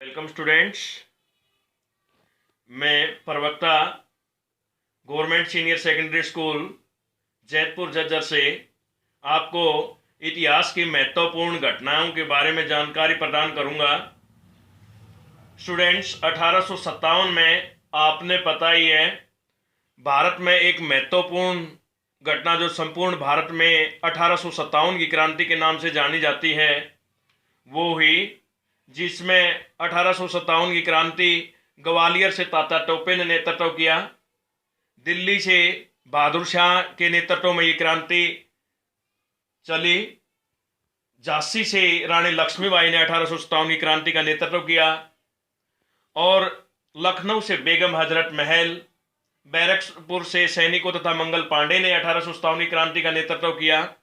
Welcome students. मैं प्रवक्ता government senior secondary school Jaitpur Jhajjar से आपको इतिहास की महत्वपूर्ण घटनाओं के बारे में जानकारी प्रदान करूंगा। स्टूडेंट्स, 1857 में आपने पता ही है, भारत में एक महत्वपूर्ण घटना जो संपूर्ण भारत में 1857 की क्रांति के नाम से जानी जाती है वो हुई, जिसमें 1857 की क्रांति ग्वालियर से तात्या टोपे ने नेतृत्व किया। दिल्ली से बहादुर शाह के नेतृत्व में ये क्रांति चली। झांसी से रानी लक्ष्मीबाई ने 1857 की क्रांति का नेतृत्व किया और लखनऊ से बेगम हजरत महल, बैरकपुर से सैनिकों तथा मंगल पांडे ने 1857 की क्रांति का नेतृत्व किया।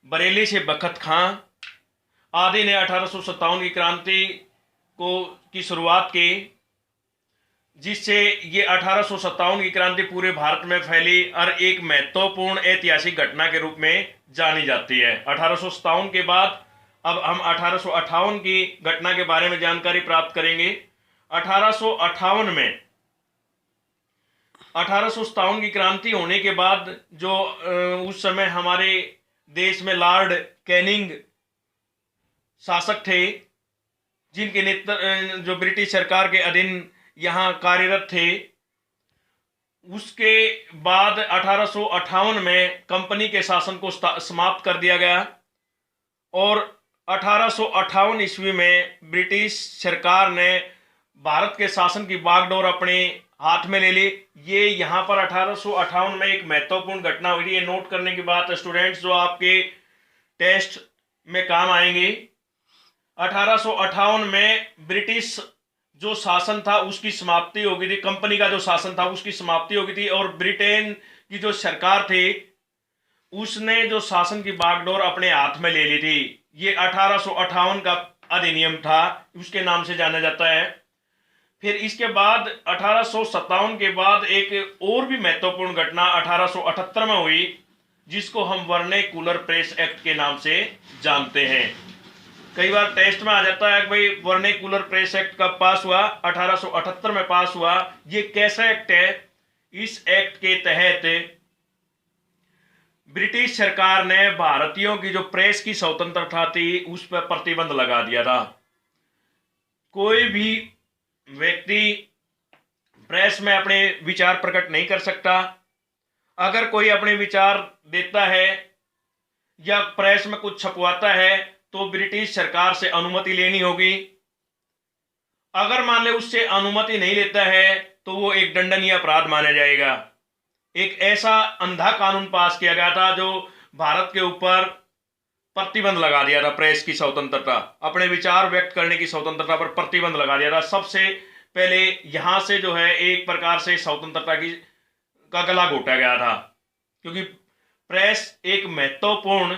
बरेली से बखत खां आदि ने 1857 की क्रांति की शुरुआत की, जिससे ये 1857 की क्रांति पूरे भारत में फैली और एक महत्वपूर्ण ऐतिहासिक घटना के रूप में जानी जाती है। 1857 के बाद अब हम 1858 की घटना के बारे में जानकारी प्राप्त करेंगे। 1857 की क्रांति होने के बाद जो उस समय हमारे देश में लॉर्ड कैनिंग शासक थे, जिनके जो ब्रिटिश सरकार के अधीन यहाँ कार्यरत थे, उसके बाद 1858 में कंपनी के शासन को समाप्त कर दिया गया और 1858 ईस्वी में ब्रिटिश सरकार ने भारत के शासन की बागडोर अपने हाथ में ले ली। ये यहाँ पर 1858 में एक महत्वपूर्ण घटना हुई थी। ये नोट करने की बात है स्टूडेंट्स, जो आपके टेस्ट में काम आएंगी। 1858 में ब्रिटिश जो शासन था उसकी समाप्ति हो गई थी, कंपनी का जो शासन था उसकी समाप्ति हो गई थी और ब्रिटेन की जो सरकार थी उसने जो शासन की बागडोर अपने हाथ में ले ली थी। ये 1858 का अधिनियम था, उसके नाम से जाना जाता है। फिर इसके बाद 1857 के बाद एक और भी महत्वपूर्ण घटना 1878 में हुई, जिसको हम वर्नैक्युलर प्रेस एक्ट के नाम से जानते हैं। कई बार टेस्ट में आ जाता है कि भाई वर्नैक्युलर प्रेस एक्ट कब पास हुआ? 1878 में पास हुआ। ये कैसा एक्ट है? इस एक्ट के तहत ब्रिटिश सरकार ने भारतीयों की जो प्रेस की स्वतंत्रता थी उस पर प्रतिबंध लगा दिया था। कोई भी व्यक्ति प्रेस में अपने विचार प्रकट नहीं कर सकता। अगर कोई अपने विचार देता है या प्रेस में कुछ छपवाता है तो ब्रिटिश सरकार से अनुमति लेनी होगी। अगर मान ले उससे अनुमति नहीं लेता है तो वो एक दंडनीय अपराध माना जाएगा। एक ऐसा अंधा कानून पास किया गया था जो भारत के ऊपर प्रतिबंध लगा दिया था। प्रेस की स्वतंत्रता, अपने विचार व्यक्त करने की स्वतंत्रता पर प्रतिबंध लगा दिया था। सबसे पहले यहां से जो है एक प्रकार से स्वतंत्रता का गला घोटा गया था, क्योंकि प्रेस एक महत्वपूर्ण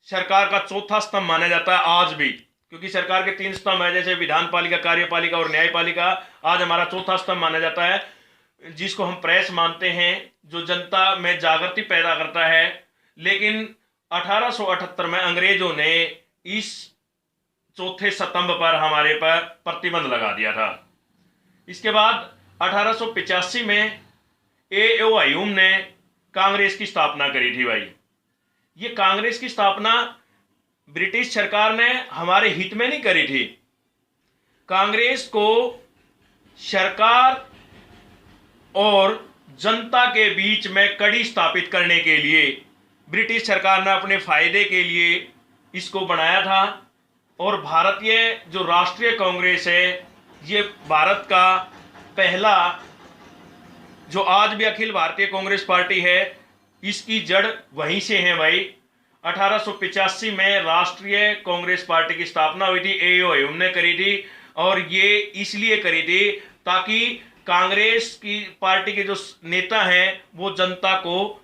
सरकार का चौथा स्तंभ माना जाता है आज भी, क्योंकि सरकार के 3 स्तंभ है, जैसे विधान पालिका, कार्यपालिका और न्यायपालिका। आज हमारा चौथा स्तंभ माना जाता है, जिसको हम प्रेस मानते हैं, जो जनता में जागृति पैदा करता है। लेकिन 1878 में अंग्रेजों ने इस चौथे स्तंभ पर हमारे पर प्रतिबंध लगा दिया था। इसके बाद 1885 में A.O. ह्यूम ने कांग्रेस की स्थापना करी थी। भाई, ये कांग्रेस की स्थापना ब्रिटिश सरकार ने हमारे हित में नहीं करी थी। कांग्रेस को सरकार और जनता के बीच में कड़ी स्थापित करने के लिए ब्रिटिश सरकार ने अपने फायदे के लिए इसको बनाया था। और भारतीय जो राष्ट्रीय कांग्रेस है, ये भारत का पहला, जो आज भी अखिल भारतीय कांग्रेस पार्टी है, इसकी जड़ वहीं से है। भाई, 1885 में राष्ट्रीय कांग्रेस पार्टी की स्थापना हुई थी, A.O. ह्यूम ने करी थी। और ये इसलिए करी थी ताकि कांग्रेस की पार्टी के जो नेता हैं वो जनता को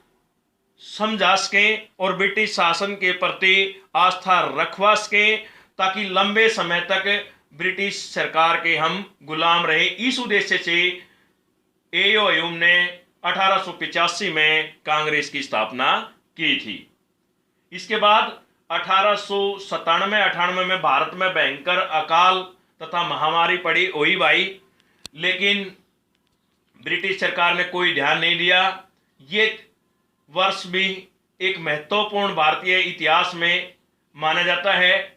समझा सकें और ब्रिटिश शासन के प्रति आस्था रखवा सकें, ताकि लंबे समय तक ब्रिटिश सरकार के हम गुलाम रहे। इस उद्देश्य से A.O. ह्यूम ने 1885 में कांग्रेस की स्थापना की थी। इसके बाद 1897-98 में भारत में भयंकर अकाल तथा महामारी पड़ी वही भाई, लेकिन ब्रिटिश सरकार ने कोई ध्यान नहीं दिया। ये वर्ष भी एक महत्वपूर्ण भारतीय इतिहास में माना जाता है,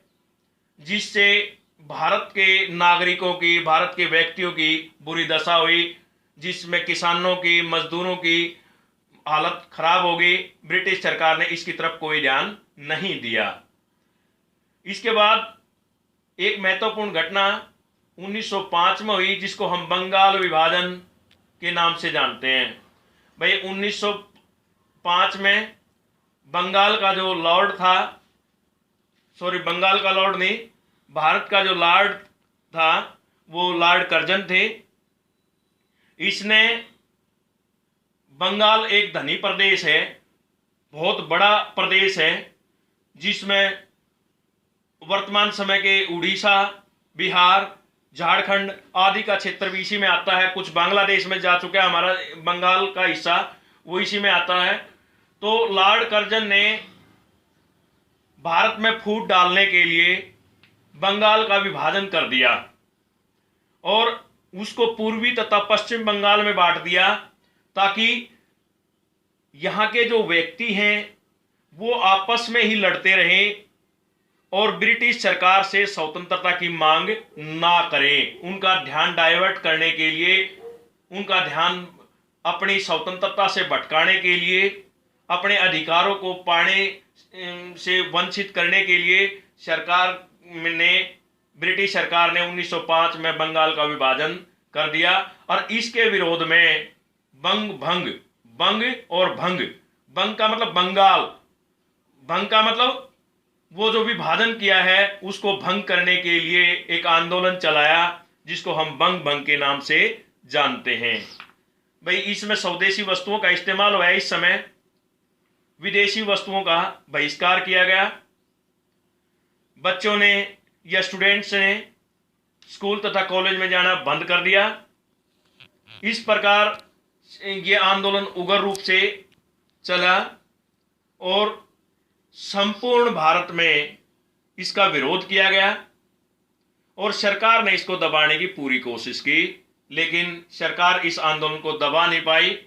जिससे भारत के नागरिकों की, भारत के व्यक्तियों की बुरी दशा हुई, जिसमें किसानों की, मजदूरों की हालत खराब हो गई। ब्रिटिश सरकार ने इसकी तरफ कोई ध्यान नहीं दिया। इसके बाद एक महत्वपूर्ण घटना 1905 में हुई, जिसको हम बंगाल विभाजन के नाम से जानते हैं। भाई 1905 में बंगाल का जो लॉर्ड था, बंगाल का लॉर्ड नहीं, भारत का जो लॉर्ड था वो लॉर्ड कर्जन थे। इसने, बंगाल एक धनी प्रदेश है, बहुत बड़ा प्रदेश है, जिसमें वर्तमान समय के उड़ीसा, बिहार, झारखंड आदि का क्षेत्र भी इसी में आता है। कुछ बांग्लादेश में जा चुका है, हमारा बंगाल का हिस्सा वो इसी में आता है। तो लॉर्ड कर्जन ने भारत में फूट डालने के लिए बंगाल का विभाजन कर दिया और उसको पूर्वी तथा पश्चिम बंगाल में बांट दिया, ताकि यहाँ के जो व्यक्ति हैं वो आपस में ही लड़ते रहें और ब्रिटिश सरकार से स्वतंत्रता की मांग ना करें। उनका ध्यान डाइवर्ट करने के लिए, उनका ध्यान अपनी स्वतंत्रता से भटकाने के लिए, अपने अधिकारों को पाने से वंचित करने के लिए ब्रिटिश सरकार ने 1905 में बंगाल का विभाजन कर दिया। और इसके विरोध में बंग और भंग का मतलब बंगाल, भंग का मतलब वो जो विभाजन किया है उसको भंग करने के लिए एक आंदोलन चलाया, जिसको हम बंग के नाम से जानते हैं। भाई इसमें स्वदेशी वस्तुओं का इस्तेमाल हुआ है। इस समय विदेशी वस्तुओं का बहिष्कार किया गया। बच्चों ने या स्टूडेंट्स ने स्कूल तथा कॉलेज में जाना बंद कर दिया। इस प्रकार ये आंदोलन उग्र रूप से चला और संपूर्ण भारत में इसका विरोध किया गया और सरकार ने इसको दबाने की पूरी कोशिश की, लेकिन सरकार इस आंदोलन को दबा नहीं पाई।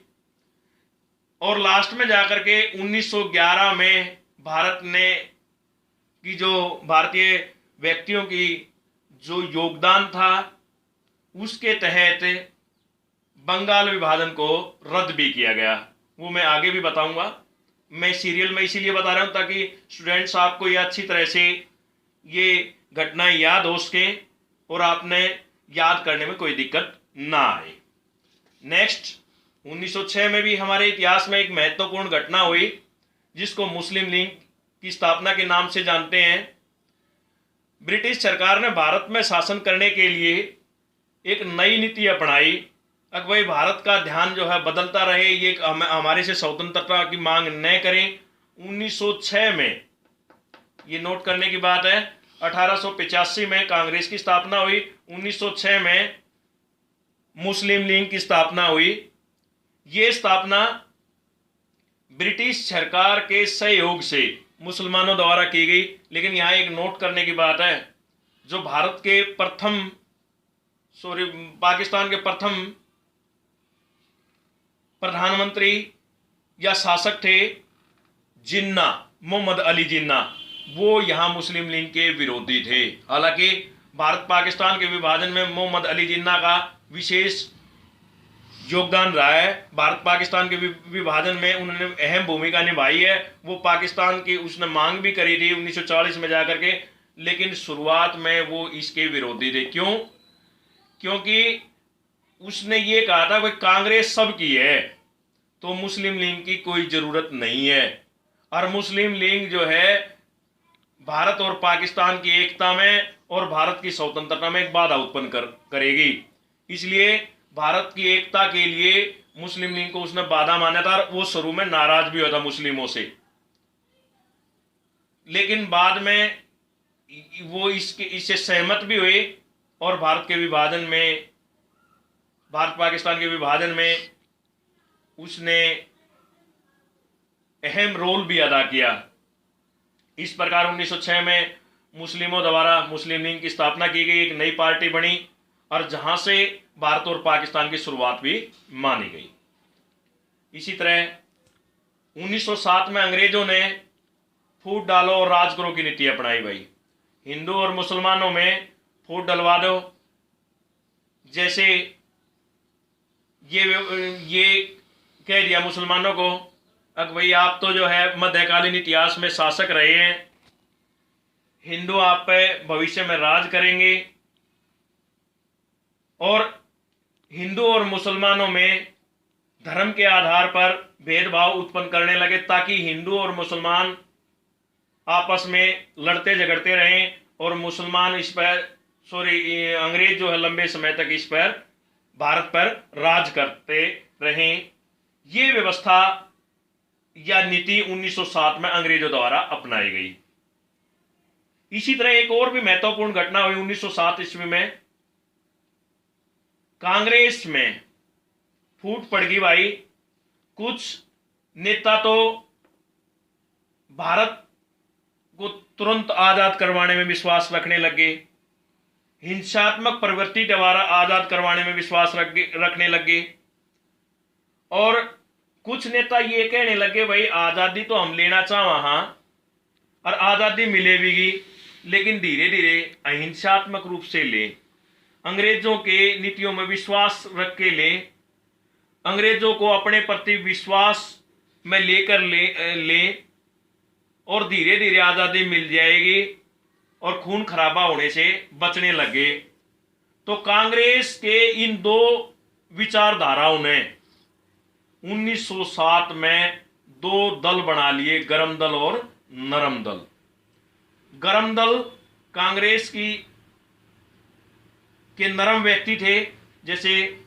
और लास्ट में जाकर के 1911 में भारत ने की जो भारतीय व्यक्तियों की जो योगदान था, उसके तहत बंगाल विभाजन को रद्द भी किया गया। वो मैं आगे भी बताऊंगा। मैं सीरियल में इसीलिए बता रहा हूं ताकि स्टूडेंट्स आपको ये अच्छी तरह से ये घटनाएं याद हो सकें और आपने याद करने में कोई दिक्कत ना आए। नेक्स्ट 1906 में भी हमारे इतिहास में एक महत्वपूर्ण घटना हुई, जिसको मुस्लिम लीग की स्थापना के नाम से जानते हैं। ब्रिटिश सरकार ने भारत में शासन करने के लिए एक नई नीति अपनाई। अब भाई भारत का ध्यान जो है बदलता रहे, ये हमारे से स्वतंत्रता की मांग न करें। 1906 में, ये नोट करने की बात है, 1885 में कांग्रेस की स्थापना हुई, 1906 में मुस्लिम लीग की स्थापना हुई। ये स्थापना ब्रिटिश सरकार के सहयोग से मुसलमानों द्वारा की गई। लेकिन यहाँ एक नोट करने की बात है, जो भारत के पाकिस्तान के प्रथम प्रधानमंत्री या शासक थे जिन्ना, मोहम्मद अली जिन्ना, वो यहाँ मुस्लिम लीग के विरोधी थे। हालांकि भारत पाकिस्तान के विभाजन में मोहम्मद अली जिन्ना का विशेष योगदान रहा है। भारत पाकिस्तान के विभाजन में उन्होंने अहम भूमिका निभाई है। वो पाकिस्तान की उसने मांग भी करी थी 1940 में जाकर के, लेकिन शुरुआत में वो इसके विरोधी थे। क्यों? क्योंकि उसने ये कहा था कि कांग्रेस सबकी है तो मुस्लिम लीग की कोई जरूरत नहीं है, और मुस्लिम लीग जो है भारत और पाकिस्तान की एकता में और भारत की स्वतंत्रता में एक बाधा उत्पन्न करेगी। इसलिए भारत की एकता के लिए मुस्लिम लीग को उसने बाधा माना था और वो शुरू में नाराज भी हुआ था मुस्लिमों से, लेकिन बाद में वो इससे सहमत भी हुए और भारत पाकिस्तान के विभाजन में उसने अहम रोल भी अदा किया। इस प्रकार 1906 में मुस्लिमों द्वारा मुस्लिम लीग की स्थापना की गई, एक नई पार्टी बनी और जहां से भारत और पाकिस्तान की शुरुआत भी मानी गई। इसी तरह 1907 में अंग्रेजों ने फूट डालो और राज करो की नीति अपनाई भाई। हिंदू और मुसलमानों में फूट डलवा दो, जैसे ये कह दिया मुसलमानों को, अब भाई आप तो जो है मध्यकालीन इतिहास में शासक रहे हैं, हिंदू आप पे भविष्य में राज करेंगे, और हिंदू और मुसलमानों में धर्म के आधार पर भेदभाव उत्पन्न करने लगे ताकि हिंदू और मुसलमान आपस में लड़ते झगड़ते रहें और मुसलमान इस पर अंग्रेज जो है लंबे समय तक इस पर भारत पर राज करते रहें। ये व्यवस्था या नीति 1907 में अंग्रेजों द्वारा अपनाई गई। इसी तरह एक और भी महत्वपूर्ण घटना हुई 1907 ईस्वी में, कांग्रेस में फूट पड़ गई भाई। कुछ नेता तो भारत को तुरंत आजाद करवाने में विश्वास रखने लगे, हिंसात्मक प्रवृत्ति द्वारा आजाद करवाने में विश्वास रखने लगे, और कुछ नेता ये कहने लगे भाई आजादी तो हम लेना चाह वहां और आजादी मिलेगी, लेकिन धीरे धीरे अहिंसात्मक रूप से ले, अंग्रेजों के नीतियों में विश्वास रख के ले, अंग्रेजों को अपने प्रति विश्वास में लेकर ले और धीरे धीरे आजादी मिल जाएगी और खून खराबा होने से बचने लगे। तो कांग्रेस के इन दो विचारधाराओं ने 1907 में दो दल बना लिए, गरम दल और नरम दल। गरम दल कांग्रेस के नरम व्यक्ति थे, जैसे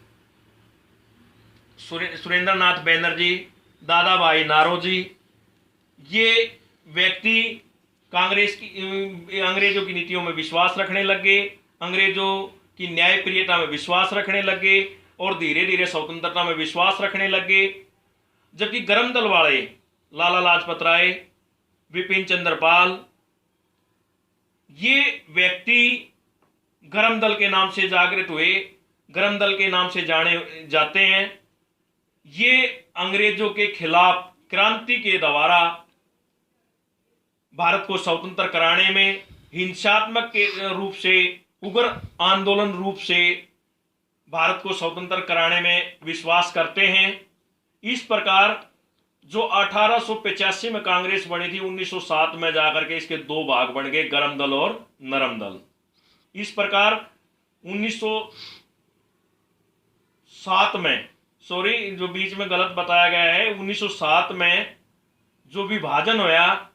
सुरेंद्र नाथ बैनर्जी, दादा भाई नारोजी। ये व्यक्ति कांग्रेस की अंग्रेजों की नीतियों में विश्वास रखने लगे, अंग्रेजों की न्यायप्रियता में विश्वास रखने लगे और धीरे धीरे स्वतंत्रता में विश्वास रखने लगे। जबकि गरम दल वाले लाला लाजपत राय, विपिन चंद्र पाल, ये व्यक्ति गरम दल के नाम से जागृत हुए, गरम दल के नाम से जाने जाते हैं। ये अंग्रेजों के खिलाफ क्रांति के द्वारा भारत को स्वतंत्र कराने में हिंसात्मक के रूप से, उग्र आंदोलन रूप से भारत को स्वतंत्र कराने में विश्वास करते हैं। इस प्रकार जो 1885 में कांग्रेस बनी थी, 1907 में जाकर के इसके दो भाग बन गए, गरम दल और नरम दल। इस प्रकार 1907 में, सॉरी जो बीच में गलत बताया गया है, 1907 में जो विभाजन होया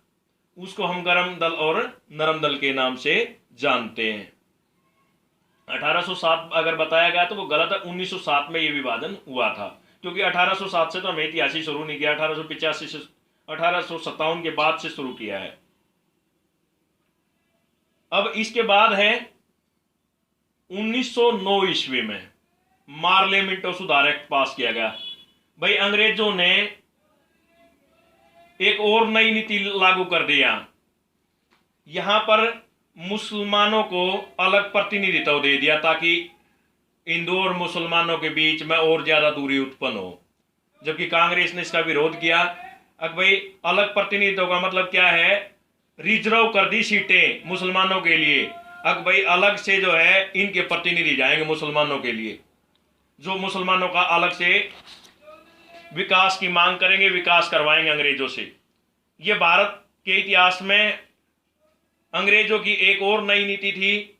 उसको हम गरम दल और नरम दल के नाम से जानते हैं। 1807 अगर बताया गया तो वो गलत है, 1907 में ये विभाजन हुआ था, क्योंकि 1807 से तो हमें इतिहास शुरू नहीं किया, 1885 से 1857 के बाद से शुरू किया है। अब इसके बाद है 1909 ईस्वी में मार्ले मिंटो सुधार एक्ट पास किया गया। भाई अंग्रेजों ने एक और नई नीति लागू कर दिया, यहां पर मुसलमानों को अलग प्रतिनिधित्व दे दिया ताकि हिंदू और मुसलमानों के बीच में और ज्यादा दूरी उत्पन्न हो। जबकि कांग्रेस ने इसका विरोध किया। अब भाई अलग प्रतिनिधित्व का मतलब क्या है, रिजर्व कर दी सीटें मुसलमानों के लिए। अब भाई अलग से जो है इनके प्रतिनिधि जाएंगे मुसलमानों के लिए, जो मुसलमानों का अलग से विकास की मांग करेंगे, विकास करवाएंगे अंग्रेजों से। यह भारत के इतिहास में अंग्रेजों की एक और नई नीति थी,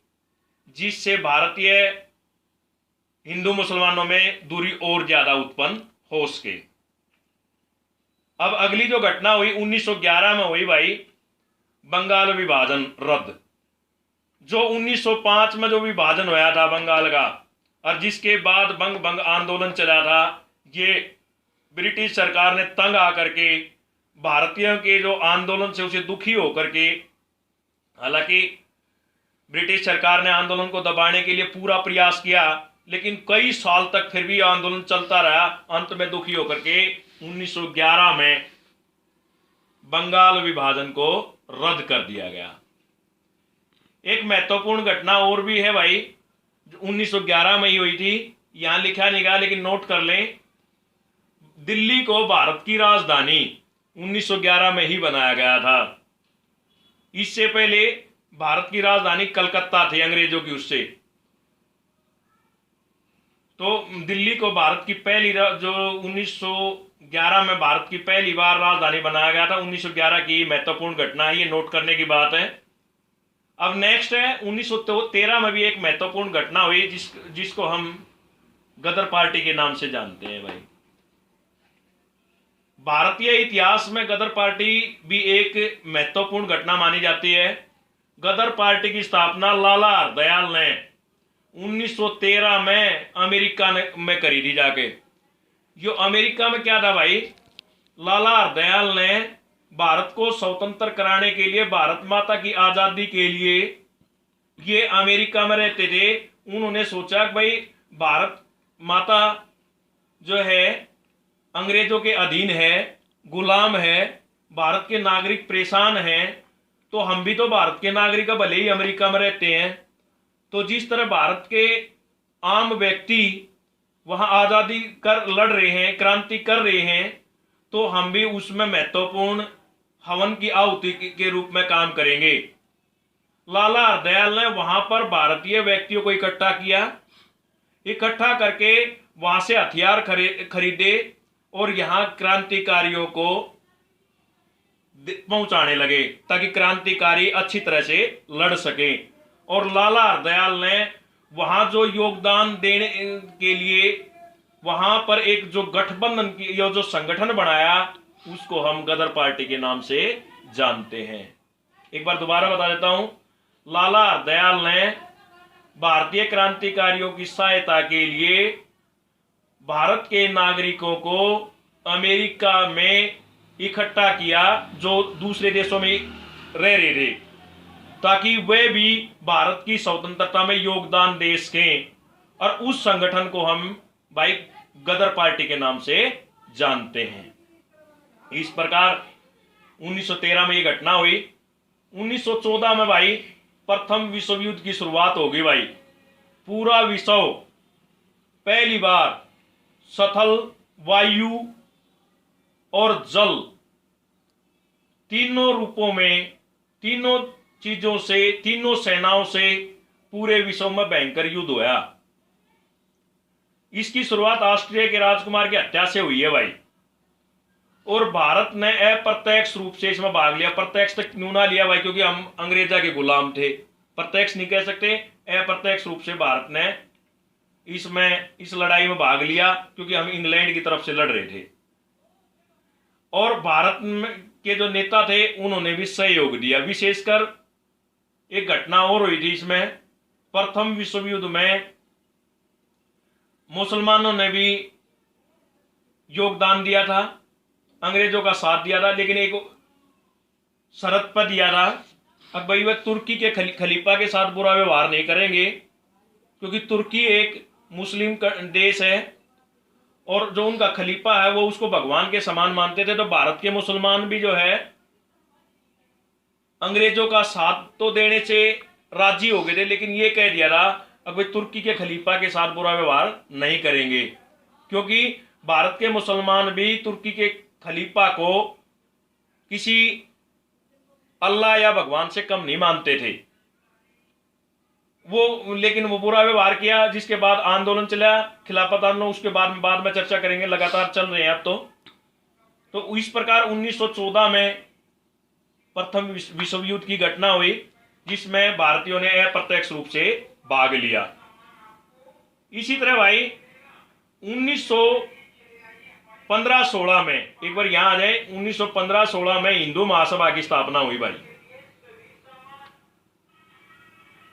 जिससे भारतीय हिंदू मुसलमानों में दूरी और ज्यादा उत्पन्न हो सके। अब अगली जो घटना हुई 1911 में हुई भाई, बंगाल विभाजन रद्द। जो 1905 में जो विभाजन हुआ था बंगाल का, और जिसके बाद बंग बंग आंदोलन चला था, ये ब्रिटिश सरकार ने तंग आकर के भारतीयों के जो आंदोलन से उसे दुखी होकर के, हालांकि ब्रिटिश सरकार ने आंदोलन को दबाने के लिए पूरा प्रयास किया, लेकिन कई साल तक फिर भी आंदोलन चलता रहा। अंत में दुखी होकर के 1911 में बंगाल विभाजन को रद्द कर दिया गया। एक महत्वपूर्ण घटना और भी है भाई, 1911 में ही हुई थी, यहां लिखा नहीं गया लेकिन नोट कर लें। दिल्ली को भारत की राजधानी 1911 में ही बनाया गया था। इससे पहले भारत की राजधानी कलकत्ता थी अंग्रेजों की, उससे। तो दिल्ली को भारत की पहली जो 1911 में भारत की पहली बार राजधानी बनाया गया था, 1911 की महत्वपूर्ण घटना है, ये नोट करने की बात है। अब नेक्स्ट है 1913 में भी एक महत्वपूर्ण घटना हुई जिसको हम गदर पार्टी के नाम से जानते हैं भाई। भारतीय इतिहास में गदर पार्टी भी एक महत्वपूर्ण घटना मानी जाती है। गदर पार्टी की स्थापना लाला हरदयाल ने 1913 में अमेरिका में करी थी जाके। जो अमेरिका में क्या था भाई, लाला हरदयाल ने भारत को स्वतंत्र कराने के लिए, भारत माता की आज़ादी के लिए, ये अमेरिका में रहते थे। उन्होंने सोचा कि भाई भारत माता जो है अंग्रेजों के अधीन है, गुलाम है, भारत के नागरिक परेशान हैं, तो हम भी तो भारत के नागरिक भले ही अमेरिका में रहते हैं, तो जिस तरह भारत के आम व्यक्ति वहां आज़ादी कर लड़ रहे हैं, क्रांति कर रहे हैं, तो हम भी उसमें महत्वपूर्ण हवन की आहुति के रूप में काम करेंगे। लाला हरदयाल ने वहां पर भारतीय व्यक्तियों को इकट्ठा किया, इकट्ठा करके वहां से हथियार खरीदे और यहां क्रांतिकारियों को पहुंचाने लगे ताकि क्रांतिकारी अच्छी तरह से लड़ सके। और लाला हरदयाल ने वहां जो योगदान देने के लिए वहां पर एक जो गठबंधन की जो संगठन बनाया, उसको हम गदर पार्टी के नाम से जानते हैं। एक बार दोबारा बता देता हूं, लाला हरदयाल ने भारतीय क्रांतिकारियों की सहायता के लिए भारत के नागरिकों को अमेरिका में इकट्ठा किया जो दूसरे देशों में रह रहे थे, ताकि वे भी भारत की स्वतंत्रता में योगदान दे सकें। और उस संगठन को हम भाई गदर पार्टी के नाम से जानते हैं। इस प्रकार 1913 में ये घटना हुई। 1914 में भाई प्रथम विश्व युद्ध की शुरुआत होगी भाई। पूरा विश्व पहली बार स्थल, वायु और जल तीनों रूपों में, तीनों चीजों से, तीनों सेनाओं से पूरे विश्व में भयंकर युद्ध हुआ। इसकी शुरुआत ऑस्ट्रिया के राजकुमार की हत्या से हुई है भाई। और भारत ने अप्रत्यक्ष रूप से इसमें भाग लिया। प्रत्यक्ष तक क्यों ना लिया भाई, क्योंकि हम अंग्रेजा के गुलाम थे। प्रत्यक्ष नहीं कह सकते, अप्रत्यक्ष रूप से भारत ने इसमें इस लड़ाई में भाग लिया, क्योंकि हम इंग्लैंड की तरफ से लड़ रहे थे। और भारत के जो नेता थे उन्होंने भी सहयोग दिया। विशेषकर एक घटना और हुई थी इसमें, प्रथम विश्व युद्ध में मुसलमानों ने भी योगदान दिया था, अंग्रेजों का साथ दिया था, लेकिन एक शर्त पर दिया था। अब भाई वह तुर्की के खलीफा के साथ बुरा व्यवहार नहीं करेंगे, क्योंकि तुर्की एक मुस्लिम देश है और जो उनका खलीफा है वो उसको भगवान के समान मानते थे। तो भारत के मुसलमान भी जो है अंग्रेजों का साथ तो देने से राजी हो गए थे, लेकिन ये कह दिया था अब तुर्की के खलीफा के साथ बुरा व्यवहार नहीं करेंगे, क्योंकि भारत के मुसलमान भी तुर्की के खलीफा को किसी अल्लाह या भगवान से कम नहीं मानते थे वो। लेकिन वो बुरा व्यवहार किया, जिसके बाद आंदोलन चला, खिलाफत आंदोलन, उसके बाद में चर्चा करेंगे, लगातार चल रहे हैं अब तो इस प्रकार 1914 में प्रथम विश्व युद्ध की घटना हुई, जिसमें भारतीयों ने अप्रत्यक्ष रूप से भाग लिया। इसी तरह भाई 1915-16 में, एक बार यहां आ जाए, 1915-16 में हिंदू महासभा की स्थापना हुई भाई।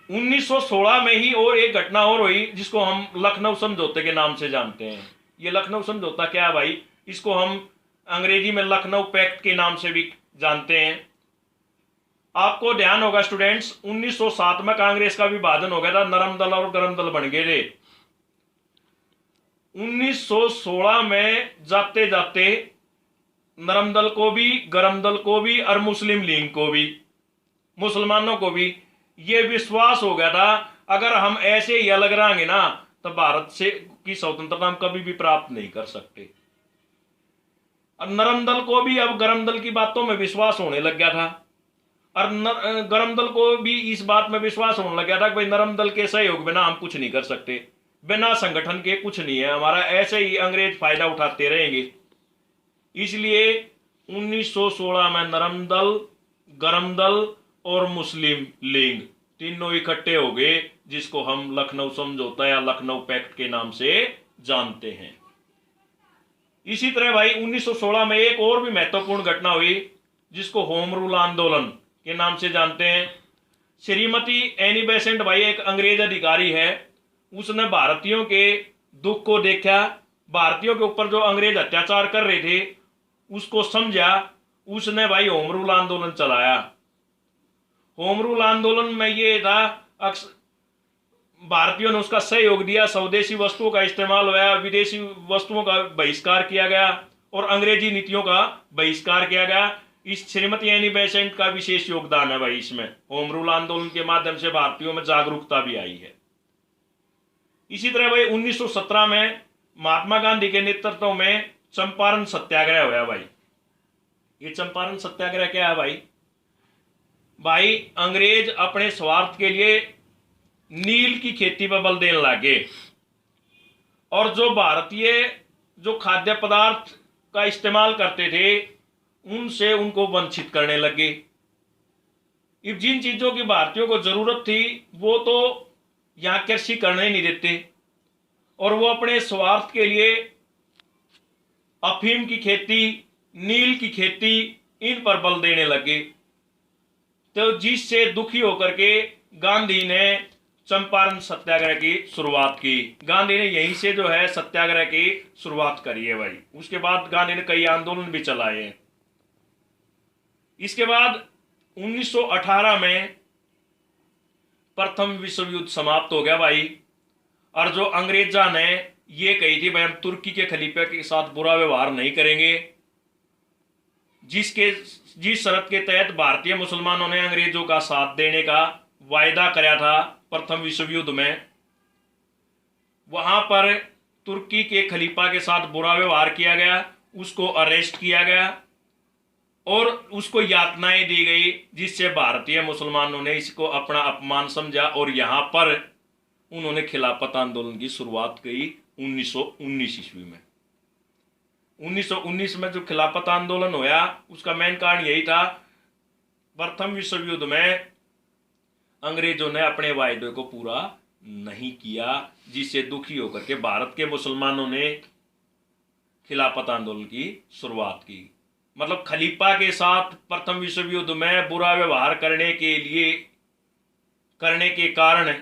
1916 में ही और एक घटना और हुई जिसको हम लखनऊ समझौते के नाम से जानते हैं। ये लखनऊ समझौता क्या है भाई, इसको हम अंग्रेजी में लखनऊ पैक्ट के नाम से भी जानते हैं। आपको ध्यान होगा स्टूडेंट्स, 1907 में कांग्रेस का विभाजन हो गया था, नरम दल और गरम दल बन गए थे। 1916 में जाते जाते नरम दल को भी, गरम दल को भी और मुस्लिम लीग को भी मुसलमानों को भी ये विश्वास हो गया था अगर हम ऐसे ही अलग रहेंगे ना तो भारत से की स्वतंत्रता हम कभी भी प्राप्त नहीं कर सकते। और नरम दल को भी अब गरम दल की बातों में विश्वास होने लग गया था, और गरम दल को भी इस बात में विश्वास होने लग गया था कि भाई नरम दल के सहयोग बिना हम कुछ नहीं कर सकते, बिना संगठन के कुछ नहीं है हमारा, ऐसे ही अंग्रेज फायदा उठाते रहेंगे। इसलिए 1916 में नरम दल, गरम दल और मुस्लिम लीग तीनों इकट्ठे हो गए, जिसको हम लखनऊ समझौता या लखनऊ पैक्ट के नाम से जानते हैं। इसी तरह भाई 1916 में एक और भी महत्वपूर्ण घटना हुई जिसको होम रूल आंदोलन के नाम से जानते हैं। श्रीमती एनी बेसेंट भाई एक अंग्रेज अधिकारी है, उसने भारतीयों के दुख को देखा, भारतीयों के ऊपर जो अंग्रेज अत्याचार कर रहे थे उसको समझा, उसने भाई होम रूल आंदोलन चलाया। होम रूल आंदोलन में ये था भारतीयों ने उसका सहयोग दिया, स्वदेशी वस्तुओं का इस्तेमाल हुआ, विदेशी वस्तुओं का बहिष्कार किया गया और अंग्रेजी नीतियों का बहिष्कार किया गया। इस श्रीमती एनी बेसेंट का विशेष योगदान है भाई इसमें। होम रूल आंदोलन के माध्यम से भारतीयों में जागरूकता भी आई है। इसी तरह भाई 1917 में महात्मा गांधी के नेतृत्व में चंपारण सत्याग्रह हुआ भाई। ये चंपारण सत्याग्रह क्या है भाई? भाई अंग्रेज अपने स्वार्थ के लिए नील की खेती पर बल देने लगे और जो भारतीय जो खाद्य पदार्थ का इस्तेमाल करते थे उनसे उनको वंचित करने लगे। अब जिन चीजों की भारतीयों को जरूरत थी वो तो यहाँ कृषि करने नहीं देते और वो अपने स्वार्थ के लिए अफीम की खेती, नील की खेती, इन पर बल देने लगे। तो जिससे दुखी होकर के गांधी ने चंपारण सत्याग्रह की शुरुआत की। गांधी ने यहीं से जो है सत्याग्रह की शुरुआत करी है भाई। उसके बाद गांधी ने कई आंदोलन भी चलाए हैं। इसके बाद 1918 में प्रथम विश्व युद्ध समाप्त हो गया भाई, और जो अंग्रेजा ने ये कही थी भाई हम तुर्की के खलीफे के साथ बुरा व्यवहार नहीं करेंगे, जिस शर्त के तहत भारतीय मुसलमानों ने अंग्रेजों का साथ देने का वायदा कराया था प्रथम विश्व युद्ध में, वहां पर तुर्की के खलीफा के साथ बुरा व्यवहार किया गया, उसको अरेस्ट किया गया और उसको यातनाएं दी गई, जिससे भारतीय मुसलमानों ने इसको अपना अपमान समझा और यहां पर उन्होंने खिलाफत आंदोलन की शुरुआत की 1919 ईस्वी में। 1919 में जो खिलाफत आंदोलन हुआ उसका मेन कारण यही था, प्रथम विश्व युद्ध में अंग्रेजों ने अपने वायदे को पूरा नहीं किया, जिससे दुखी होकर के भारत के मुसलमानों ने खिलाफत आंदोलन की शुरुआत की। मतलब खलीफा के साथ प्रथम विश्व युद्ध में बुरा व्यवहार करने के कारण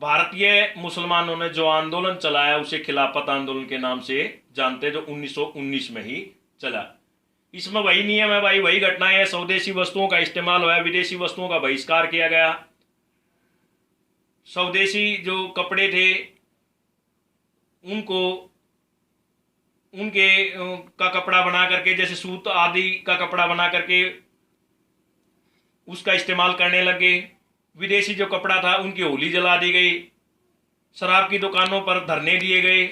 भारतीय मुसलमानों ने जो आंदोलन चलाया उसे खिलाफत आंदोलन के नाम से जानते, जो 1919 में ही चला। इसमें वही नियम है भाई, वही घटनाएं है, स्वदेशी वस्तुओं का इस्तेमाल हुआ, विदेशी वस्तुओं का बहिष्कार किया गया। स्वदेशी जो कपड़े थे उनको उनके का कपड़ा बना करके, जैसे सूत आदि का कपड़ा बना करके उसका इस्तेमाल करने लगे। विदेशी जो कपड़ा था उनकी होली जला दी गई, शराब की दुकानों पर धरने दिए गए,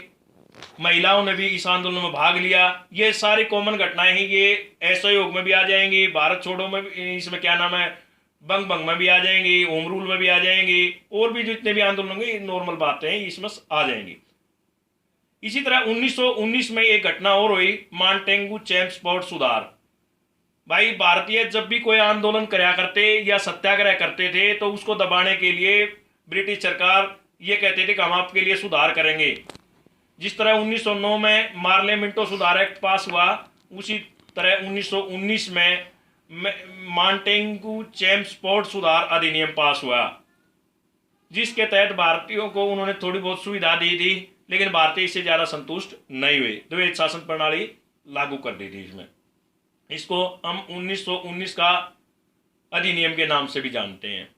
महिलाओं ने भी इस आंदोलन में भाग लिया। ये सारी कॉमन घटनाएं हैं, ये असहयोग में भी आ जाएंगी, भारत छोड़ो में भी, इसमें क्या नाम है, बंग बंग में भी आ जाएंगी, होम रूल में भी आ जाएंगी, और भी जितने भी आंदोलन होंगे नॉर्मल बातें हैं इसमें आ जाएंगी। इसी तरह 1919 में एक घटना और हुई, मांटेंगू चैम्प्सफोर्ड सुधार। भाई भारतीय जब भी कोई आंदोलन कराया करते या सत्याग्रह करते थे तो उसको दबाने के लिए ब्रिटिश सरकार ये कहते थे कि हम आपके लिए सुधार करेंगे। जिस तरह 1909 में मार्ले मिंटो सुधार एक्ट पास हुआ, उसी तरह 1919 में मांटेंगू चैम्प्सफोर्ड सुधार अधिनियम पास हुआ, जिसके तहत भारतीयों को उन्होंने थोड़ी बहुत सुविधा दी थी, लेकिन भारतीय इससे ज्यादा संतुष्ट नहीं हुए, तो एक शासन प्रणाली लागू कर दी थी इसमें। इसको हम 1919 का अधिनियम के नाम से भी जानते हैं।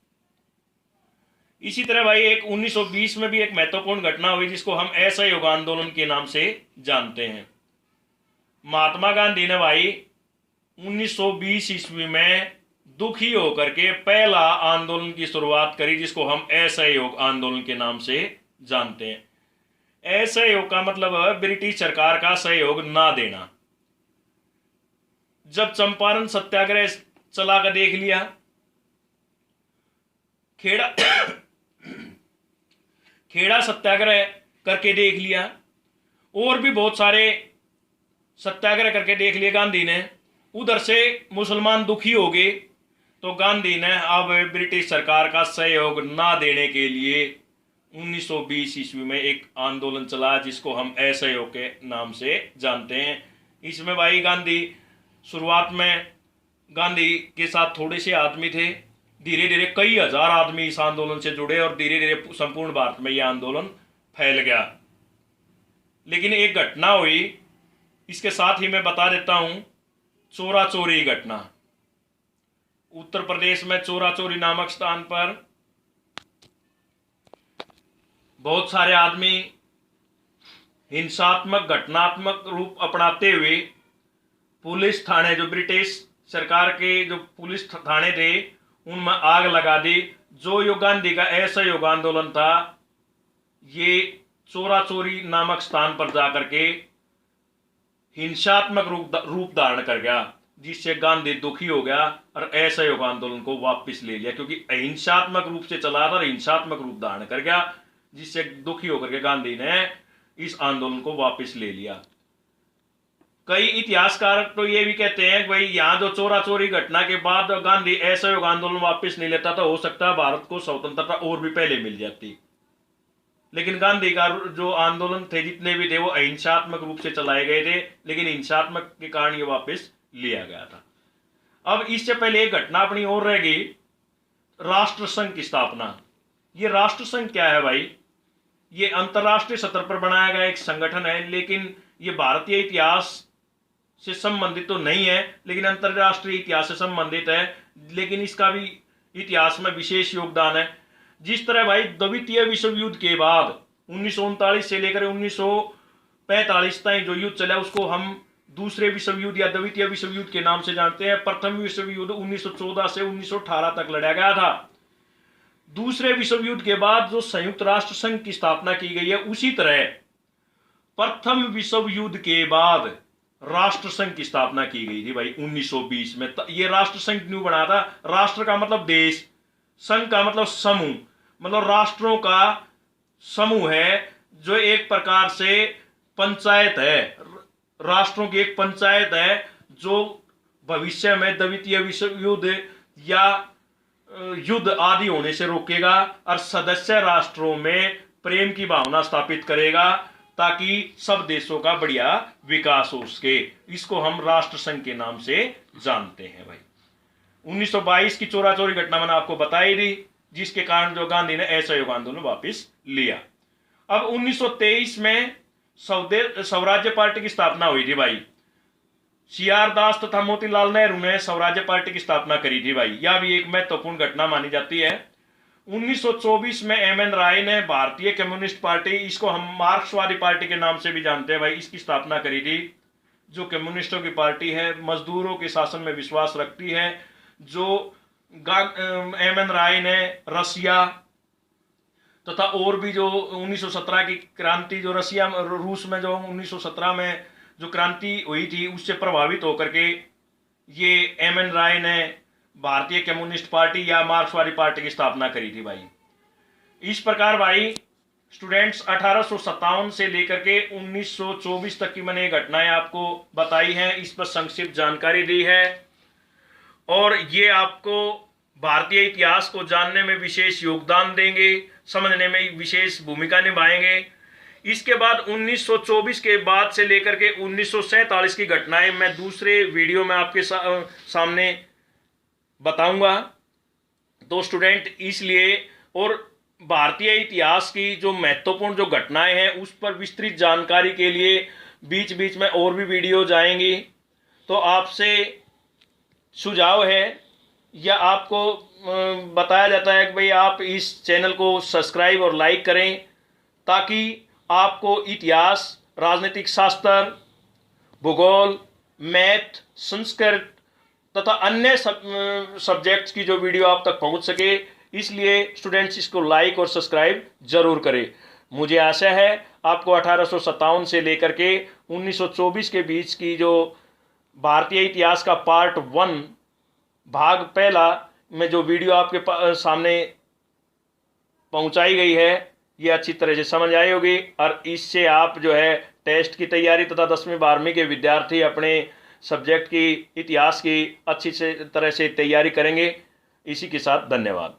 इसी तरह भाई एक 1920 में भी एक महत्वपूर्ण घटना हुई जिसको हम असहयोग आंदोलन के नाम से जानते हैं। महात्मा गांधी ने भाई 1920 ईस्वी में दुखी होकर के पहला आंदोलन की शुरुआत करी, जिसको हम असहयोग आंदोलन के नाम से जानते हैं। असहयोग का मतलब है ब्रिटिश सरकार का सहयोग ना देना। जब चंपारण सत्याग्रह चला कर देख लिया, खेड़ा खेड़ा सत्याग्रह करके देख लिया, और भी बहुत सारे सत्याग्रह करके देख लिए गांधी ने, उधर से मुसलमान दुखी हो गए, तो गांधी ने अब ब्रिटिश सरकार का सहयोग ना देने के लिए 1920 ईस्वी में एक आंदोलन चला, जिसको हम असहयोग के नाम से जानते हैं। इसमें भाई गांधी शुरुआत में गांधी के साथ थोड़े से आदमी थे, धीरे धीरे कई हजार आदमी इस आंदोलन से जुड़े और धीरे धीरे संपूर्ण भारत में यह आंदोलन फैल गया। लेकिन एक घटना हुई, इसके साथ ही मैं बता देता हूं, चोरा चोरी घटना। उत्तर प्रदेश में चोरा चोरी नामक स्थान पर बहुत सारे आदमी हिंसात्मक घटनात्मक रूप अपनाते हुए पुलिस थाने, जो ब्रिटिश सरकार के जो पुलिस थाने थे, उनमें आग लगा दी। जो यो गांधी का असहयोग आंदोलन था, ये चोरा चोरी नामक स्थान पर जाकर के हिंसात्मक रूप धारण कर गया, जिससे गांधी दुखी हो गया और असहयोग आंदोलन को वापस ले लिया, क्योंकि अहिंसात्मक रूप से चला था और हिंसात्मक रूप धारण कर गया, जिससे दुखी होकर के गांधी ने इस आंदोलन को वापस ले लिया। कई इतिहासकार तो ये भी कहते हैं कि भाई यहाँ जो चोरा चोरी घटना के बाद गांधी असहयोग आंदोलन वापस नहीं लेता था, हो सकता है भारत को स्वतंत्रता और भी पहले मिल जाती। लेकिन गांधी का जो आंदोलन थे जितने भी थे वो अहिंसात्मक रूप से चलाए गए थे, लेकिन हिंसात्मक के कारण ये वापस लिया गया था। अब इससे पहले एक घटना अपनी और रह गई, राष्ट्र संघ की स्थापना। ये राष्ट्र संघ क्या है भाई? ये अंतरराष्ट्रीय स्तर पर बनाया गया एक संगठन है, लेकिन ये भारतीय इतिहास से संबंधित तो नहीं है, लेकिन अंतरराष्ट्रीय इतिहास से संबंधित है, लेकिन इसका भी इतिहास में विशेष योगदान है। जिस तरह भाई द्वितीय विश्व युद्ध के बाद 1939 से लेकर 1945 तक जो युद्ध चला, उसको हम दूसरे विश्व युद्ध या द्वितीय विश्व युद्ध के नाम से जानते हैं। प्रथम विश्व युद्ध 1914 से 1918 तक लड़ा गया था। दूसरे विश्व युद्ध के बाद जो संयुक्त राष्ट्र संघ की स्थापना की गई है, उसी तरह प्रथम विश्व युद्ध के बाद राष्ट्र संघ की स्थापना की गई थी भाई 1920 में। ये राष्ट्र संघ क्यों बना था? राष्ट्र का मतलब देश, संघ का मतलब समूह, मतलब राष्ट्रों का समूह है, जो एक प्रकार से पंचायत है, राष्ट्रों की एक पंचायत है, जो भविष्य में द्वितीय विश्व युद्ध या युद्ध आदि होने से रोकेगा और सदस्य राष्ट्रों में प्रेम की भावना स्थापित करेगा, ताकि सब देशों का बढ़िया विकास हो सके। इसको हम राष्ट्र संघ के नाम से जानते हैं भाई। 1922 की चोरा चोरी घटना मैंने आपको बताई दी, जिसके कारण जो गांधी ने असहयोग आंदोलन वापस लिया। अब 1923 में स्वराज्य पार्टी की स्थापना हुई थी भाई। सीआर दास तथा मोतीलाल नेहरू ने स्वराज्य पार्टी की स्थापना करी थी भाई। यह भी एक महत्वपूर्ण घटना मानी जाती है। 1924 में एम.एन. राय ने भारतीय कम्युनिस्ट पार्टी, इसको हम मार्क्सवादी पार्टी के नाम से भी जानते हैं भाई, इसकी स्थापना करी थी, जो कम्युनिस्टों की पार्टी है, मजदूरों के शासन में विश्वास रखती है। जो एम.एन. राय ने रसिया तथा और भी जो 1917 की क्रांति, जो रसिया रूस में जो 1917 में जो क्रांति हुई थी, उससे प्रभावित होकर के ये एम.एन. राय ने भारतीय कम्युनिस्ट पार्टी या मार्क्सवादी पार्टी की स्थापना करी थी भाई। इस प्रकार भाई स्टूडेंट्स 1857 से लेकर के 1924 तक की मैंने घटनाएं आपको बताई हैं, इस पर संक्षिप्त जानकारी दी है, और ये आपको भारतीय इतिहास को जानने में विशेष योगदान देंगे, समझने में विशेष भूमिका निभाएंगे। इसके बाद 1924 के बाद से लेकर के 1947 की घटनाएं मैं दूसरे वीडियो में आपके सामने बताऊंगा। तो स्टूडेंट इसलिए, और भारतीय इतिहास की जो महत्वपूर्ण जो घटनाएं हैं उस पर विस्तृत जानकारी के लिए बीच बीच में और भी वीडियो जाएंगी। तो आपसे सुझाव है या आपको बताया जाता है कि भाई आप इस चैनल को सब्सक्राइब और लाइक करें, ताकि आपको इतिहास, राजनीतिक शास्त्र, भूगोल, मैथ, संस्कृत तथा अन्य सब्जेक्ट्स की जो वीडियो आप तक पहुंच सके, इसलिए स्टूडेंट्स इसको लाइक और सब्सक्राइब जरूर करें। मुझे आशा है आपको 1857 से लेकर के 1924 के बीच की जो भारतीय इतिहास का पार्ट 1 भाग पहला में जो वीडियो आपके सामने पहुंचाई गई है, ये अच्छी तरह से समझ आई होगी और इससे आप जो है टेस्ट की तैयारी तथा 10वीं 12वीं के विद्यार्थी अपने सब्जेक्ट की इतिहास की अच्छी से तरह से तैयारी करेंगे। इसी के साथ धन्यवाद।